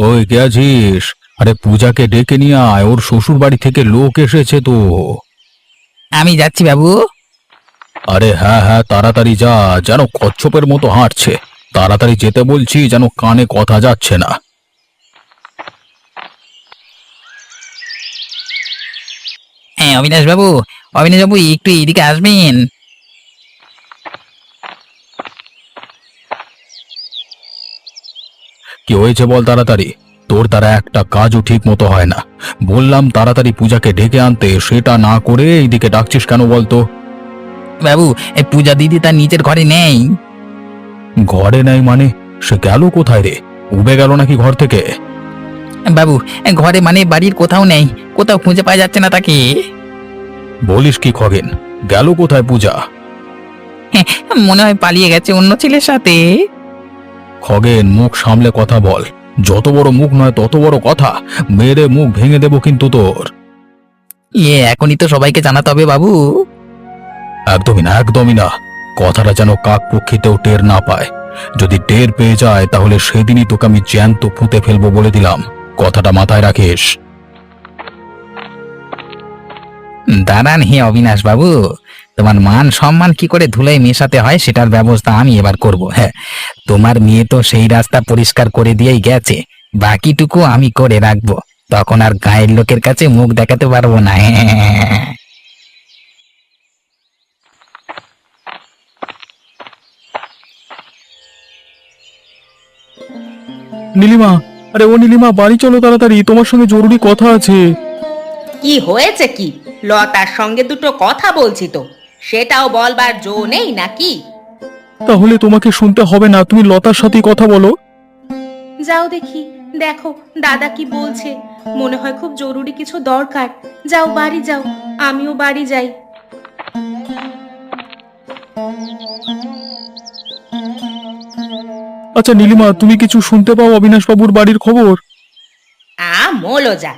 ওই কে আছিস? আরে পূজাকে ডেকে নিয়ে আয়, ওর শ্বশুর বাড়ি থেকে লোক এসেছে তো। আমি যাচ্ছি বাবু। আরে হ্যাঁ হ্যাঁ, তাড়াতাড়ি যা। যেন কচ্ছপের মতো হাঁটছে। তাড়াতাড়ি যেতে বলছি, যেন কানে কথা যাচ্ছে না। হ্যাঁ, অবিনাশ বাবু, একটু এদিকে আসবেন। কি হয়েছে বল তাড়াতাড়ি। তোর দ্বারা একটা কাজও ঠিক মতো হয় না। বললাম তাড়াতাড়ি পূজাকে ডেকে আনতে, সেটা না করে এইদিকে ডাকছিস কেন বলতো? বাবু, এই পূজা দিদি তার নিজের ঘরে নেই। ঘরে নাই মানে? সে গেল কোথায় রে? উবে গেল নাকি ঘর থেকে? বাবু, ঘরে মানে বাড়ির কোথাও নেই। কোথাও খুঁজে পাওয়া যাচ্ছে না তাকে। বলিস কি খগেন? গেল কোথায় পূজা? হ্যাঁ, মনে হয় পালিয়ে গেছে অন্য ছেলের সাথে। খগেন, মুখ সামলে কথা বল। যত বড় মুখ নয় তত বড় কথা। মেরে মুখ ভেঙে দেবো কিন্তু তোর। এখনই তো সবাইকে জানাতে হবে বাবু। একদমই না, একদমই না। কথাটা যেন কাক পক্ষীতেও টের না পায়। যদি টের পেয়ে যায় তাহলে সেদিনই তোকে আমি জ্যান্ত পুঁতে ফেলবো বলে দিলাম। কথাটা মাথায় রাখিস। দাঁড়ান হে অবিনাশ বাবু, তোমার মান সম্মান কি করে ধুলায় মেশাতে হয় সেটার ব্যবস্থা আমি এবার করব। হ্যাঁ, তোমার মেয়ে তো সেই রাস্তা পরিষ্কার করে দিয়েই গেছে। বাকিটুকু আমি করে রাখবো। তখন আর গায়ের লোকের কাছে মুখ দেখাতে পারবো না। হ্যাঁ। নীলিমা, আরে ও নীলিমা, বাড়ি চলো তাড়াতাড়ি, তোমার সঙ্গে জরুরি কথা আছে। কি হয়েছে কি? লতার সঙ্গে দুটো কথা বলছি তো, সেটাও বলবার জো নেই নাকি? তাহলে তোমাকে শুনতে হবে না, তুমি লতার সাথেই কথা বলো। যাও দেখি, দেখো দাদা কি বলছে। মনে হয় খুব জরুরি কিছু দরকার। যাও বাড়ি যাও, আমিও বাড়ি যাই। আচ্ছা নীলিমা, তুমি কিছু শুনতে পাও অবিনাশ বাবুর বাড়ির খবর? মোলো যা।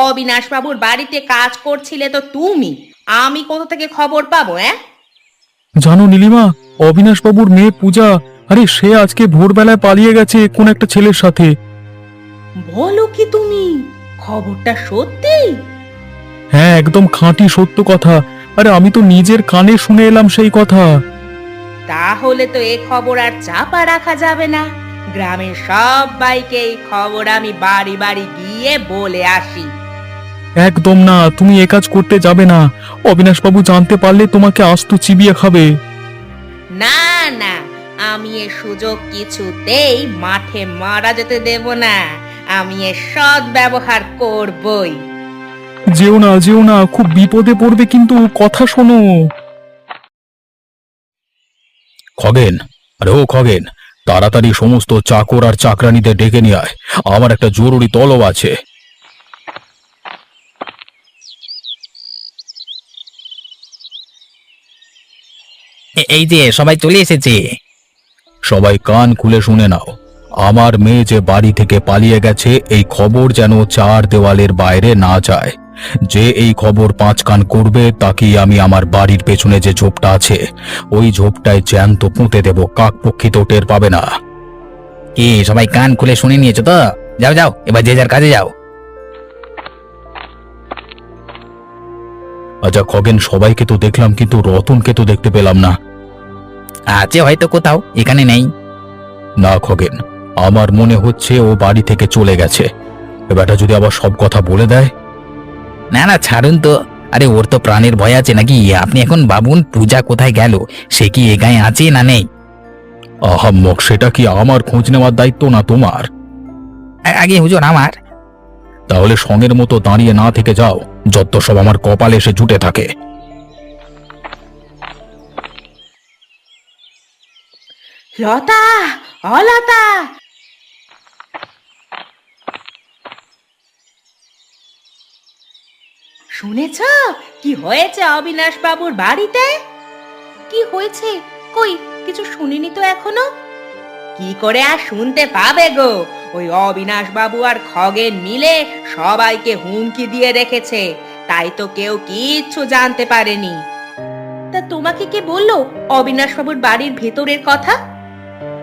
অবিনাশ বাবুর বাড়িতে কাজ করছিলে তো তুমি, আমি কোথা থেকে খবর পাবো? জানো নীলিমা, অবিনাশ বাবুর মেয়ে পূজা, আরে সে আজকে ভোরবেলায় পালিয়ে গেছে কোন একটা ছেলের সাথে। বলো কি তুমি? খবরটা সত্যি? হ্যাঁ, একদম খাঁটি সত্য কথা। আরে আমি তো নিজের কানে শুনে এলাম সেই কথা। তাহলে তো এ খবর আর চাপা রাখা যাবে না। গ্রামের সবাইকে এই খবর আমি বাড়ি বাড়ি গিয়ে বলে আসি। একদম না, তুমি এ কাজ করতে যাবে না। অবিনাশ বাবু জানতে পারলে তোমাকে আস্ত চিবিয়ে খাবে। না না, আমি এ সুযোগ কিছুতেই মাঠে মারা যেতে দেব না। আমি এর সৎ ব্যবহার করবই। যেও না, যেও না, খুব বিপদে পড়বে কিন্তু, কথা শোনো। খগেন, আরে ও খগেন, তাড়াতাড়ি সমস্ত চাকর আর চাকরানিদের ডেকে নিয়ে আয়। আমার একটা জরুরি তলব আছে। এই যে সবাই চলে এসেছে। সবাই কান খুলে শুনে নাও। আমার মেয়ে যে বাড়ি থেকে পালিয়ে গেছে, এই খবর যেন চার দেওয়ালের বাইরে না যায়। যে এই খবর পাঁচ কান করবে তাকেই আমি আমার বাড়ির পেছনে যে ঝোপটা আছে, ওই ঝোপটায় জ্যান্ত পুঁতে দেব। কাক পক্ষী তো টের পাবে না। কি সবাই কান খুলে শুনে নিয়েছো তো? যাও যাও, এবার যে যার কাজে যাও। আচ্ছা খগেন, সবাইকে তো দেখলাম কিন্তু রতনকে তো দেখতে পেলাম না। আছে হয়তো কোথাও, এখানে নেই। না খগেন, আমার মনে হচ্ছে ও বাড়ি থেকে চলে গেছে। এবারটা যদি আবার সব কথা বলে দেয়। না না, ছাড়ুন তো। আরে ওর তো প্রাণের ভয় আছে নাকি? আপনি এখন ভাবুন পূজা কোথায় গেল। সে কি এ গায়ে আছে না নেই? আহাম্মক, সেটা কি আমার খোঁজ নেওয়ার দায়িত্ব না তোমার? আগে হুজুর আমার। তাহলে সঙ্গের মতো দাঁড়িয়ে না থেকে যাও। যত সব আমার কপালে এসে জুটে থাকে। লতা, অলতা, শুনেছ কি হয়েছে অবিনাশ বাবুর বাড়িতে? কি হয়েছে? কই কিছু শুনিনি তো এখনো। কি করে আর শুনতে পাবে গো? ওই অবিনাশ বাবু আর খগেন মিলে সবাইকে হুমকি দিয়ে রেখেছে, তাই তো কেউ কিচ্ছু জানতে পারেনি। তা তোমাকে কে বললো অবিনাশ বাবুর বাড়ির ভেতরের কথা?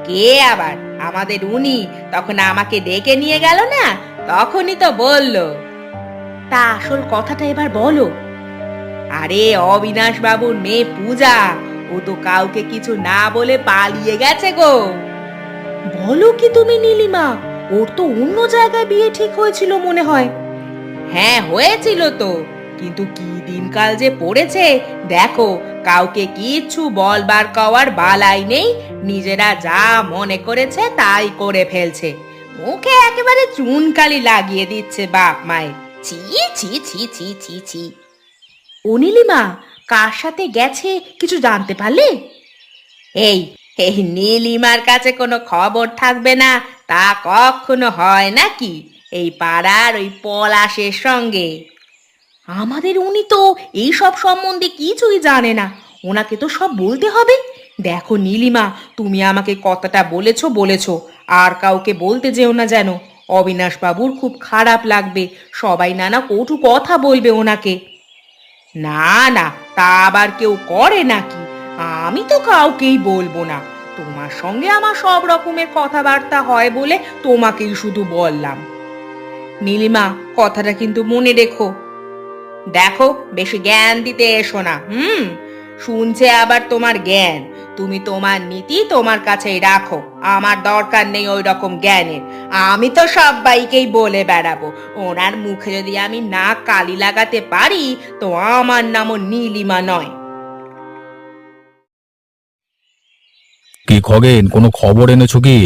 কে আবার? আমাদের উনি তখন আমাকে ডেকে নিয়ে গেল না, তখনই তো বলল। তা আসল কথাটা এবার বলো। আরে অবিনাশ বাবুর মেয়ে পূজা, ও তো কাউকে কিছু না বলে পালিয়ে গেছে গো। বলো কি তুমি নীলিমা? ওর তো অন্য জায়গায় বিয়ে ঠিক হয়েছিল মনে হয়। হ্যাঁ হয়েছিল তো, কিন্তু কি দিনকাল যে পড়েছে দেখো, কাউকে কিচ্ছু বলবার কওয়ার বালাই নেই, নিজেরা যা মনে করেছে তাই করে ফেলছে, মুখে একেবারে চুনকালি লাগিয়ে দিচ্ছে বাপ মায়ের। ছি ছি ছি ছি ছি ছি। ও নীলিমা, কার সাথে গেছে কিছু জানতে পারলে? এই এই নীলিমার কাছে কোনো খবর থাকবে না তা কখনো হয় নাকি? এই পাড়ার ওই পলাশের সঙ্গে। আমাদের উনি তো এই সব সম্বন্ধে কিছুই জানে না, ওনাকে তো সব বলতে হবে। দেখো নীলিমা, তুমি আমাকে কথাটা বলেছো বলেছো, আর কাউকে বলতে যেও না যেন। অবিনাশ বাবুর খুব খারাপ লাগবে, সবাই নানা কটু কথা বলবে ওনাকে। না না, তা আবার কেউ করে নাকি? আমি তো কাউকেই বলবো না, তোমার সঙ্গে আমার সব রকমের কথাবার্তা হয় বলে তোমাকেই শুধু বললাম। নীলিমা, কথাটা কিন্তু মনে রেখো। দেখো, বেশি জ্ঞান দিতে এসো না। শুনছে আবার তোমার জ্ঞান। তুমি তোমার নীতি তোমার কাছেই রাখো, আমার দরকার নেই ওই রকম জ্ঞানের। আমি তো সবাইকেই বলে বেড়াবো, ওনার মুখে যদি আমি না কালি লাগাতে পারি তো আমার নামও নীলিমা নয়। কি খগেন, কোনো খবর এনেছো কি?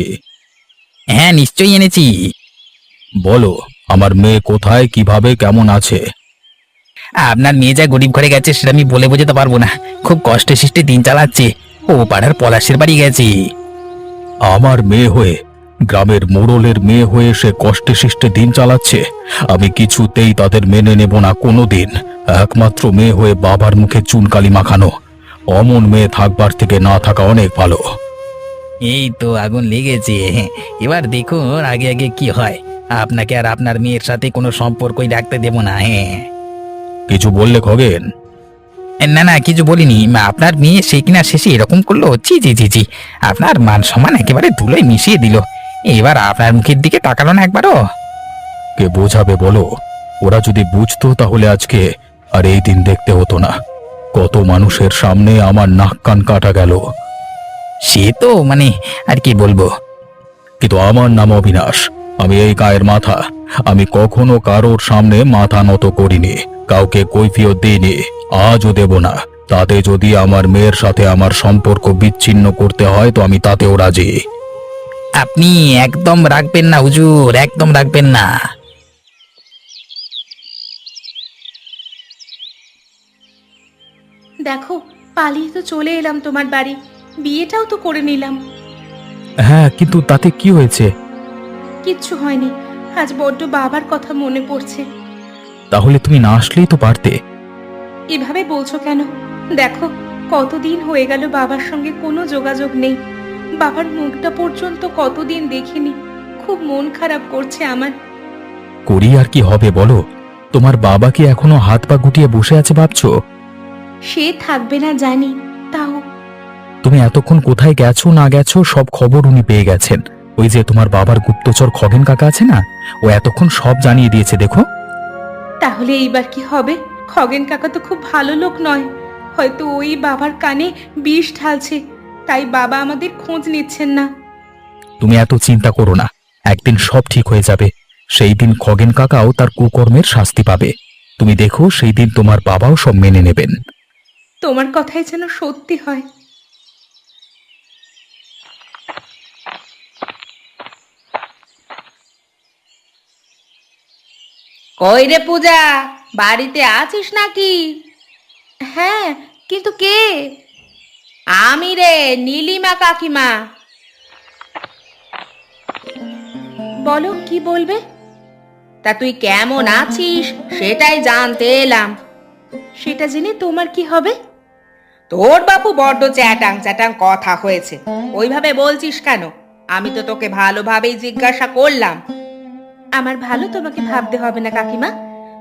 হ্যাঁ নিশ্চয়ই এনেছি। বলো, আমার মেয়ে কোথায়, কিভাবে, কেমন আছে? আপনার মেয়ে যা গরিব ঘরে গেছে সেটা আমি বলে বোঝাতে পারবো না, খুব কষ্টে সৃষ্টে দিন চালাচ্ছে। ও পাড়ার পলাশের বাড়ি গেছে। আমার মেয়ে হয়ে, গ্রামের মোড়লের মেয়ে হয়ে সে কষ্টে শিষ্টে দিন চালাচ্ছে? আমি কিছুতেই তাদের মেনে নেব না কোনোদিন। একমাত্র মেয়ে হয়ে বাবার মুখে চুনকালি মাখানো, অমন মেয়ে থাকবার থেকে না থাকা অনেক ভালো। এই তো আগুন লেগেছে, এবার দেখুন আগে আগে কি হয়। আপনাকে আর আপনার মেয়ের সাথে কোনো সম্পর্কই রাখতে দেব না। হ্যাঁ, কিছু বললে খগেন? না না কিছু বলিনি। আপনার মেয়ে সে কিনা শেষে এরকম করলো, জি জি জি জি, আপনার মান সম্মান একেবারে ধুলোয় মিশিয়ে দিল। এবার আপনার মুখের দিকে তাকালো না একবারও। কে বোঝাবে বলো? ওরা যদি বুঝতো তাহলে আজকে আর এই দিন দেখতে হতো না। কত মানুষের সামনে আমার নাক কান কাটা গেল। সে তো আর কি বলবো। কিন্তু আমার নাম অবিনাশ, আমি এই গায়ের মাথা। আমি কখনো কারোর সামনে মাথা নত করিনি, কাউকে কৈফিয়ত দিইনি, আজও দেব না। তাতে যদি আমার মেয়ের সাথে আমার সম্পর্ক বিচ্ছিন্ন করতে হয় তো আমি তাতেও রাজি। আপনি একদম রাখবেন না হুজুর, একদম রাখবেন না। দেখো, পালিয়ে তো চলে এলাম তোমার বাড়ি, বিয়েটাও তো করে নিলাম। হ্যাঁ, কিন্তু তাতে কি হয়েছে? কিচ্ছু হয়নি, আজ বড্ড বাবার কথা মনে পড়ছে। তাহলে তুমি না আসলেই তো পারতে। এভাবে বলছো কেন? দেখো, কতদিন হয়ে গেল বাবার সঙ্গে কোনো যোগাযোগ নেই, বাবার মুখটা পর্যন্ত কতদিন দেখিনি। খুব মন খারাপ করছে আমার। করি আর কি হবে বলো? তোমার বাবা কি এখনো হাত পা গুটিয়ে বসে আছে ভাবছো? সে থাকবে না জানি, তাও তুমি এতক্ষণ কোথায় গেছো না গেছো সব খবর উনি পেয়ে গেছেন। ওই যে তোমার বাবার গুপ্তচর খগেন কাকা আছে না, ও এতক্ষণ সব জানিয়ে দিয়েছে দেখো। তাহলে এইবার কি হবে? খগেন কাকা তো খুব ভালো লোক নয়, হয়তো ওই বাবার কানে বিষ ঢালছে, তাই বাবা আমাদের খোঁজ নিচ্ছেন না। তুমি এত চিন্তা করো না, একদিন সব ঠিক হয়ে যাবে। সেই দিন খগেন কাকাও তার কুকর্মের শাস্তি পাবে। তুমি দেখো, সেই দিন তোমার বাবাও সব মেনে নেবেন। তোমার কথাই যেন সত্যি হয়। কই রে পূজা, বাড়িতে আছিস নাকি? হ্যাঁ, কিন্তু কে? আমি রে, নীলিমা কাকিমা। বলো, কি বলবে? তা তুই কেমন আছিস সেটাই জানতে এলাম। সেটা জেনে তোমার কি হবে? তোর বাপু বড্ড চ্যাটাং চ্যাটাং কথা হয়েছে, ওইভাবে বলছিস কেন? আমি তো তোকে ভালোভাবেই জিজ্ঞাসা করলাম। আমার ভালো তোমাকে ভাবতে হবে না কাকিমা,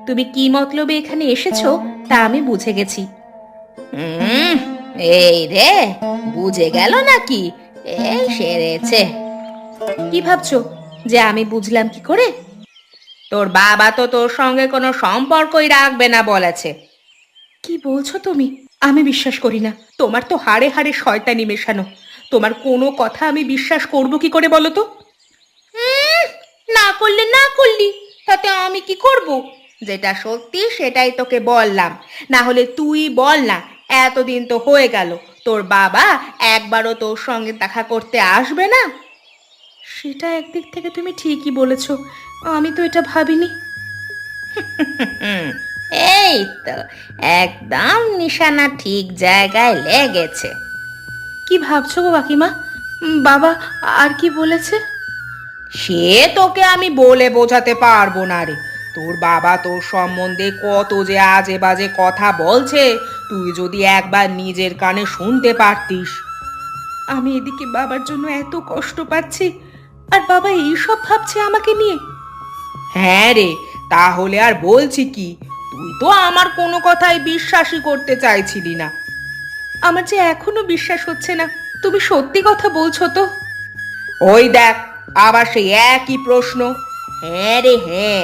তুমি কি মতলবে এখানে এসেছো তা আমি বুঝে গেছি। এই রে, বুঝে গেল নাকি? এই সেরেছে। কি ভাবছো যে আমি বুঝলাম কি করে? তোর বাবা তো তোর সঙ্গে কোনো সম্পর্কই রাখবে না বলেছে। কি বলছো তুমি? আমি বিশ্বাস করি না। তোমার তো হাড়ে হাড়ে শয়তানি মেশানো। তোমার কোনো কথা আমি বিশ্বাস করব কি করে বলো তো? না করলে না করলি, তাতে আমি কি করব? যেটা সত্যি সেটাই তোকে বললাম। না হলে তুই বল না, এতদিন তো হয়ে গেল, তোর বাবা একবারও তোর সঙ্গে দেখা করতে আসবে না? সেটা একদিক থেকে তুমি ঠিকই বলেছো, আমি তো এটা ভাবিনি। এই তো, একদম নিশানা ঠিক জায়গায় লেগেছে। কি ভাবছো গো কাকিমা? বাবা আর কি বলেছে? সে তোকে আমি বলে বোঝাতে পারবো না রে। তোর বাবা তোর সম্বন্ধে কত যে আজে বাজে কথা বলছে, তুই যদি একবার নিজের কানে শুনতে পারতিস। আমি এদিকে বাবার জন্য এত কষ্ট পাচ্ছি, আর বাবা এইসব ভাবছে আমাকে নিয়ে। হ্যাঁ রে, তাহলে আর বলছি কি, তুই তো আমার কোনো কথাই বিশ্বাসই করতে চাইছিলি না। আমার যে এখনো বিশ্বাস হচ্ছে না তুমি সত্যি কথা বলছো তো। ওই দেখ, আবার সেই একই প্রশ্ন। হ্যাঁ রে হ্যাঁ,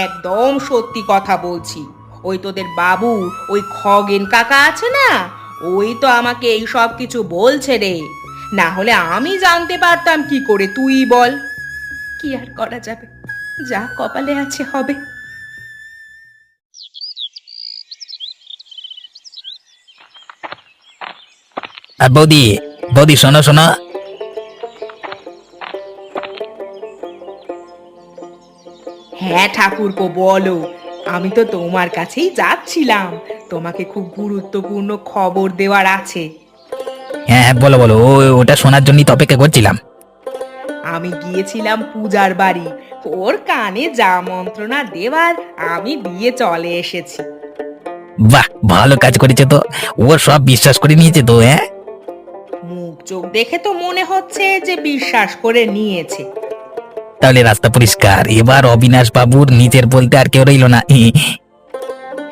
একদম সত্যি কথা বলছি। ওই তোদের বাবু, ওই খগেন কাকা আছে না, ওই তো আমাকে এই সব কিছু বলছে রে। না হলে আমি জানতে পারতাম কি করে, তুই বল। কি আর করা যাবে, যা কপালে আছে হবে। বৌদি, বৌদি শোনো শোনো। হ্যাঁ ঠাকুরপো, বলো। আমি তো তোমার কাছেই যাচ্ছিলাম, তোমাকে খুব গুরুত্বপূর্ণ খবর দেওয়ার আছে। হ্যাঁ হ্যাঁ, বলো বলো, ওটা শোনার জন্যই তো অপেক্ষা করছিলাম। আমি গিয়েছিলাম পূজার বাড়ি, ওর কানে যা মন্ত্রণা দেওয়ার আমি দিয়ে চলে এসেছি। বাহ, ভালো কাজ করেছে তো। ও সব বিশ্বাস করে নিয়েছে তো, হ্যাঁ। মুখ চোখ দেখে তো মনে হচ্ছে যে বিশ্বাস করে নিয়েছে। তাহলে রাস্তা পরিষ্কার, এবার অবিনাশ বাবুর নিজের বলতে আর কেউ রইল না।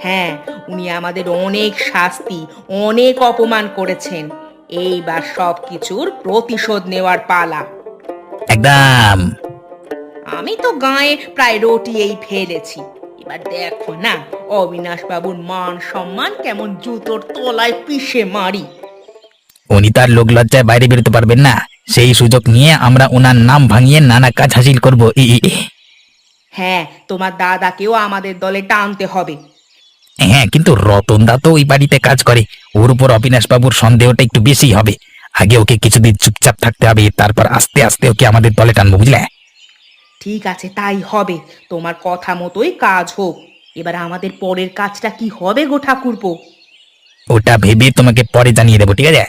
হ্যাঁ, উনি আমাদের অনেক শাস্তি, অনেক অপমান করেছেন। এইবার সব কিছুর প্রতিশোধ নেওয়ার পালা। একদম। আমি তো গায়ে প্রায় রটিয়েই ফেলেছি। এবার দেখো না, অবিনাশ বাবুর মান সম্মান কেমন জুতোর তলায় পিষে মারি। উনি তার লোক লজ্জায় বাইরে বেরোতে পারবেন না, সেই সুযোগ নিয়ে আমরা ওনার নাম ভাঙিয়ে নানা কাজ হাসিল করব। হ্যাঁ, তোমার দাদাকেও আমাদের দলে টানতে হবে। হ্যাঁ, কিন্তু রতন দা তো ওই বাড়িতে কাজ করে, ওর উপর অবিনাশ বাবুর সন্দেহটা একটু বেশি হবে। আগে ওকে কিছুদিন চুপচাপ থাকতে হবে, তারপর আস্তে আস্তে ওকে আমাদের দলে টানবো, বুঝলে? ঠিক আছে, তাই হবে। তোমার কথা মতোই কাজ হোক। এবার আমাদের পরের কাজটা কি হবে গো ঠাকুরপো? ওটা ভেবে তোমাকে পরে জানিয়ে দেবো, ঠিক আছে?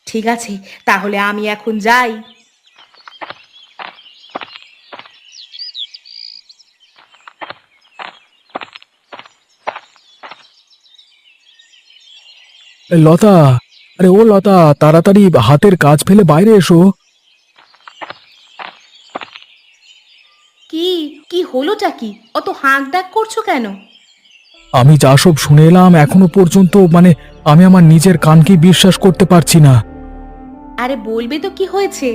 ঠিক আছে, তাহলে আমি এখন যাই। লতা, আরে ও লতা, তাড়াতাড়ি হাতের কাজ ফেলে বাইরে এসো। কি কি হলোটা কি? অত হাঁক ডাক করছো কেন? আমি যা সব শুনে এলাম এখনো পর্যন্ত আমি আমার নিজের কানকে বিশ্বাস করতে পারছি না। আরে বলবে তো কি হয়েছে?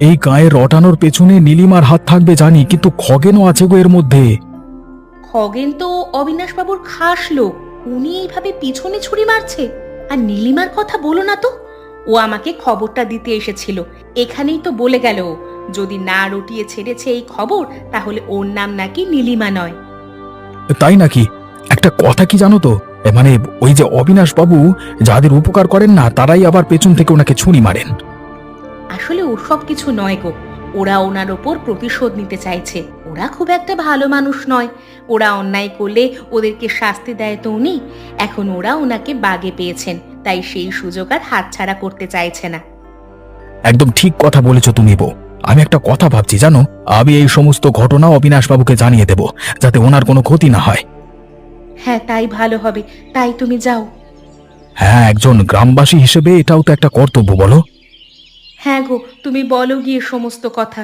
এই গায়ে রটানোর পেছনে নীলিমার হাত থাকবে জানি, কিন্তু খগেনও আছে গো এর মধ্যে। খগেন তো অবিনাশ বাবুর খাস লোক, উনি এইভাবে পিছনে ছুরি মারছে। আর নীলিমার কথা বলো না তো, ও আমাকে খবরটা দিতে এসেছিল। এখানেই তো বলে গেল, যদি না রটিয়ে ছেড়েছে এই খবর, তাহলে ওর নাম নাকি নীলিমা নয়। তাই নাকি? একটা কথা কি জানো তো, ওই যে অবিনাশ বাবু যাদের উপকার করেন না, তারাই আবার পেছন থেকে ওনাকে ছুরি মারেন। আসলে ওসব কিছু নয় গো, ওরা ওনার ওপর প্রতিশোধ নিতে চাইছে। ওরা খুব একটা ভালো মানুষ নয়। ওরা অন্যায় করলে ওদেরকে শাস্তি দেয় তো উনি। এখন ওরা ওনাকে বাগে পেয়েছেন, তাই সেই সুযোগ আর হাতছাড়া করতে চাইছে না। একদম ঠিক কথা বলেছো তুমি বউ। আমি একটা কথা ভাবছি জানো, আমি এই সমস্ত ঘটনা অবিনাশ বাবুকে জানিয়ে দেব, যাতে ওনার কোনো ক্ষতি না হয়। হ্যাঁ, তাই ভালো হবে। তাই তুমি যাও। হ্যাঁ, একজন গ্রামবাসী হিসেবে এটাও তো একটা কর্তব্য, বলো? হ্যাঁ গো, তুমি বলো গিয়ে সমস্ত কথা।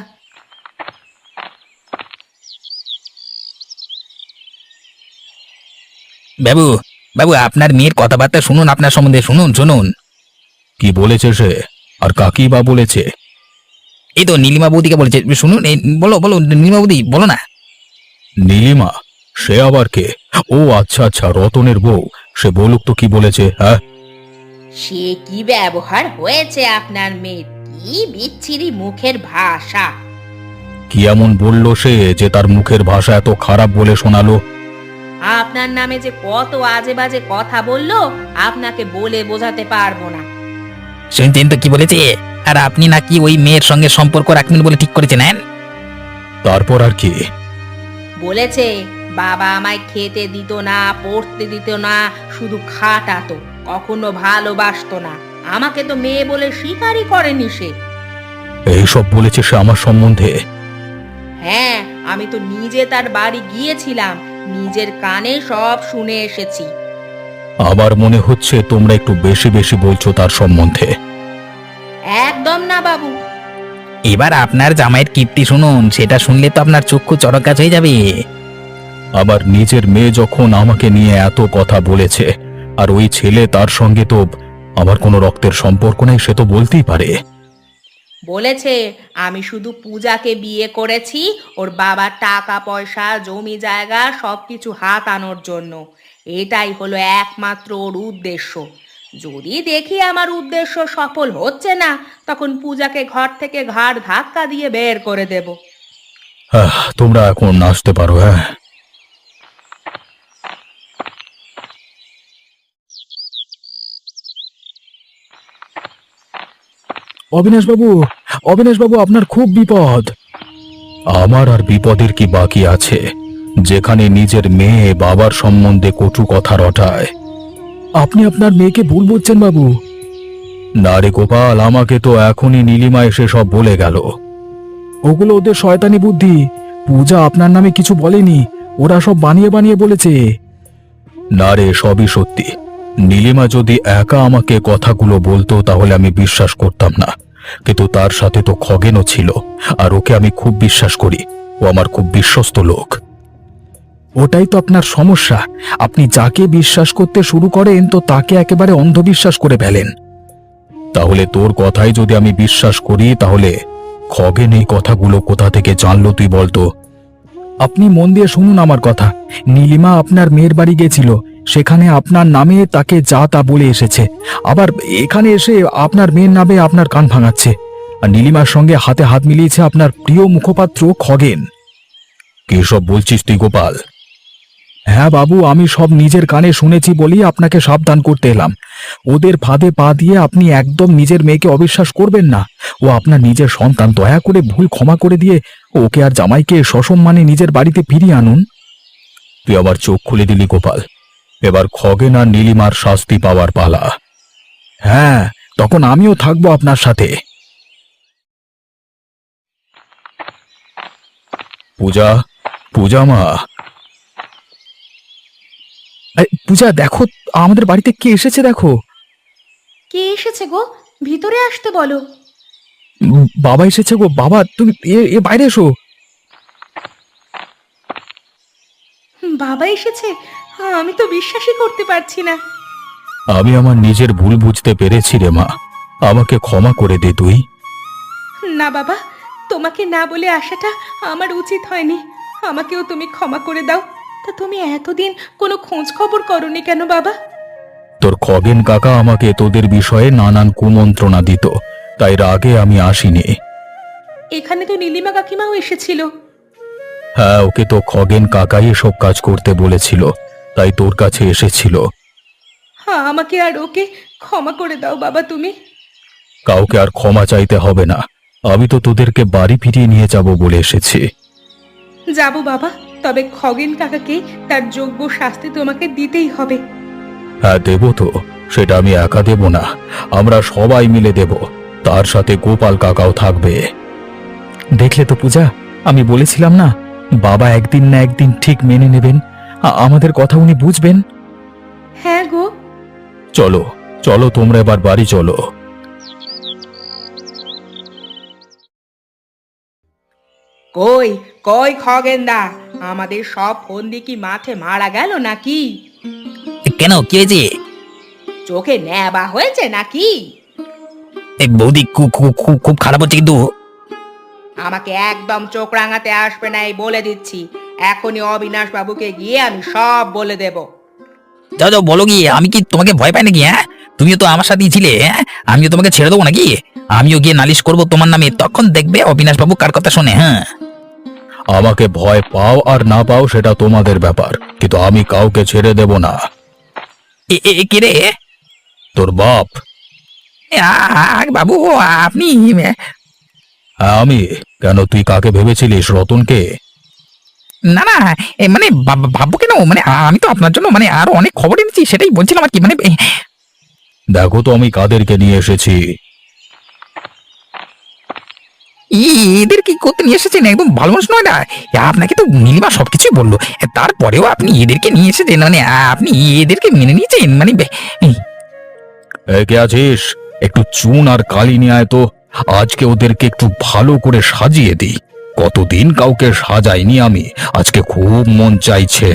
বাবু, বাবু, আপনার মেয়ের কথাবার্তা শুনুন, আপনার সম্বন্ধে শুনুন শুনুন। কি বলেছে সে? আর কাকি বা বলেছে? এই তো নীলিমা বৌদিকে বলেছে, শুনুন বলো বলো নীলিমা বৌদি বলো না। নীলিমা? সে আবার কে? ও আচ্ছা আচ্ছা, রতনের বউ। সে বলুক তো কি বলেছে। হ্যাঁ, সে কি ব্যবহার হয়েছে আপনার মেয়ের, কি বিচ্ছিরি মুখের ভাষা। কি এমন বললো সে যে তার মুখের ভাষা এত খারাপ বলে শোনালো? আপনার নামে যে কত আজে বাজে কথা বললো আপনাকে বলে বোঝাতে পারবো না। শুনছেন তো কি বলেছে? আর আপনি নাকি ওই মেয়ের সঙ্গে সম্পর্ক রাখবেন বলে ঠিক করেছেন। হ্যাঁ, তারপর আর কি? বলেছে বাবা আমায় খেতে দিত না, পড়তে দিত না, শুধু খাটাতো, কখনো ভালোবাসতো না। আমাকে তো মেয়ে বলে স্বীকারই করেনি সে। এইসব বলেছে সে আমার সম্বন্ধে? হ্যাঁ, আমি তো নিজে তার বাড়ি গিয়েছিলাম, নিজের কানে সব শুনে এসেছি। আমার মনে হচ্ছে তোমরা একটু বেশি বেশি বলছো তার সম্বন্ধে। একদম না বাবু। এবার আপনার জামাইয়ের কীর্তি শুনুন, সেটা শুনলে তো আপনার চক্ষু চড়ক হয়ে যাবে। আবার নিজের মেয়ে যখন আমাকে নিয়ে এত কথা বলেছে, আর ওই ছেলে তার সঙ্গে তো আমার কোনো রক্তের সম্পর্ক নেই, সে তো বলতেই পারে। বলেছে আমি শুধু পূজাকে বিয়ে করেছি ওর বাবার টাকা পয়সা জমি জায়গা সবকিছু হাতানোর জন্য। এটাই হলো একমাত্র ওর উদ্দেশ্য। যদি দেখি আমার উদ্দেশ্য সফল হচ্ছে না, তখন পূজাকে ঘর থেকে ঘাড় ধাক্কা দিয়ে বের করে দেব। তোমরা এখন নাচতে পারো। হ্যাঁ, অবিনাশবাবু, অবিনাশবাবু, আপনার খুব বিপদ। আমার আর বিপদের কি বাকি আছে, যেখানে নিজের মেয়ে বাবার সম্বন্ধে কটু কথা রটায়? আপনি আপনার মেয়েকে ভুল বুঝছেন বাবু। না রে গোপাল, আমাকে তো এখনই নীলিমা এসে সব বলে গেল। ওগুলো ওদের শয়তানি বুদ্ধি। পূজা আপনার নামে কিছু বলেনি, ওরা সব বানিয়ে বানিয়ে বলেছে। না রে, সবই সত্যি। নীলিমা যদি একা আমাকে কথাগুলো বলতো তাহলে আমি বিশ্বাস করতাম না, কিন্তু তার সাথে তো খগেনও ছিল, আর ওকে আমি খুব বিশ্বাস করি। ও আমার খুব বিশ্বস্ত লোক। ওটাই তো আপনার সমস্যা, আপনি যাকে বিশ্বাস করতে শুরু করেন তো তাকে একেবারে অন্ধবিশ্বাস করে ফেলেন। তাহলে তোর কথাই যদি আমি বিশ্বাস করি, তাহলে খগেন এই কথাগুলো কোথা থেকে জানলো তুই বলতো? আপনি মন দিয়ে শুনুন আমার কথা। নীলিমা আপনার মেয়ের বাড়ি গেছিল, সেখানে আপনার নামে তাকে যা তা বলে এসেছে, আবার এখানে এসে আপনার মেয়ের নামে আপনার কান ভাঙাচ্ছে। আর নীলিমার সঙ্গে হাতে হাত মিলিয়েছে আপনার প্রিয় মুখপাত্র খগেন। কি সব বলছিস তুই গোপাল? হ্যাঁ বাবু, আমি সব নিজের কানে শুনেছি বলেই আপনাকে সাবধান করতে এলাম। ওদের ফাঁদে পা দিয়ে আপনি একদম নিজের মেয়েকে অবিশ্বাস করবেন না। ও আপনার নিজের সন্তান, দয়া করে ভুল ক্ষমা করে দিয়ে ওকে আর জামাইকে সসম্মানে নিজের বাড়িতে ফিরিয়ে আনুন। তুই আবার চোখ খুলে দিলি গোপাল। এবার খগেন আর নীলিমার শাস্তি পাওয়ার পালা। হ্যাঁ, তখন আমিও থাকবো আপনার সাথে। পূজা, পূজা মা। পূজা দেখো, আমাদের বাড়িতে কে এসেছে দেখো। কে এসেছে গো? ভিতরে আসতে বলো। বাবা এসেছে গো। বাবা, তুমি এ বাইরে এসো। বাবা এসেছে? আমি তো বিশ্বাসই করতে পারছি না। আমি আমার নিজের ভুল বুঝতে পেরেছি রে মা, আমাকে ক্ষমা করে দে তুই। না বাবা, তোমাকে না বলে আসাটা আমার উচিত হয়নি। আমাকেও তুমি ক্ষমা করে দাও। তা তুমি এতদিন কোনো খোঁজ খবর করনি কেন বাবা? তোর খগেন কাকা আমাকে তোদের বিষয়ে নানান কুমন্ত্রণা দিত, তাই রাগে আমি আসিনি। এখানে তো নীলিমা কাকিমাও এসেছিল। হ্যাঁ, ওকে তো খগেন কাকাই এসব কাজ করতে বলেছিল, তাই তোর কাছে এসেছিল। হ্যাঁ, আমাকে আর ওকে ক্ষমা করে দাও বাবা তুমি। কাউকে আর ক্ষমা চাইতে হবে না, আমি তো তোদেরকে বাড়ি ফিরিয়ে নিয়ে যাব বলে এসেছি। যাবো বাবা, তবে খগেন কাকাকে তার যোগ্য শাস্তি তোমাকে দিতেই হবে। হ্যাঁ দেব তো, সেটা আমি একা দেব না, আমরা সবাই মিলে দেব, তার সাথে গোপাল কাকাও থাকবে। দেখলে তো পূজা, আমি বলেছিলাম না, বাবা একদিন না একদিন ঠিক মেনে নেবেন, আমাদের কথা উনি বুঝবেন। হ্যাঁ গো। চলো চলো, তোমরা এবার বাড়ি চলো। কই কই খগেনদা, আমাদের সব ফন্দি কি মাঠে মারা গেল নাকি? কেন, কি হয়েছে? চোখে নেবা হয়েছে নাকি? এই বৌদি খুব খুব খুব খুব খারাপ হচ্ছে কিন্তু। আমাকে একদম চোখ রাঙাতে আসবে না, এই বলে দিচ্ছি। এখনই অবিনাশ বাবুকে গিয়ে আমি সব বলে দেব। যাও যাও, বলো গিয়ে। আমি কি তোমাকে ভয় পাই নাকি? হ্যাঁ, তুমিও তো আমার সাথেই ছিলে। হ্যাঁ, আমিও তোমাকে ছেড়ে দেবো নাকি? আমিও গিয়ে নালিশ করবো তোমার নামে, তখন দেখবে অবিনাশ বাবু কার কথা শোনে। হ্যাঁ, আমাকে ভয় পাও আর না পাও সেটা তোমাদের ব্যাপার, কিন্তু আমি কাউকে ছেড়ে দেব না। কে রে? তোর বাপ। বাবু, আপনি? হ্যাঁ আমি। কেন, তুই কাকে ভেবেছিলিস? রতনকে? না না, মানে ভাববো কেন? মানে আমি তো আপনার জন্য মানে আরো অনেক খবর এনেছি, সেটাই বলছিলাম আর কি। মানে দেখো তো আমি কাদেরকে নিয়ে এসেছি। এদের কি করতে নিয়ে এসেছেন? একদম ভালো মানুষ নয় না? আপনাকে তো নীলিমা সবকিছুই বললো, তারপরেও আপনি এদেরকে নিয়ে এসেছেন। মানে আপনি এদেরকে মেনে নিয়েছেন? মানে কে আছিস? একটু চুন আর কালি নিয়ে আয় তো। আজকে ওদেরকে একটু ভালো করে সাজিয়ে দিই। কতদিন কাউকে সাজাইনি আমি, আজকে খুব মন চাইছে।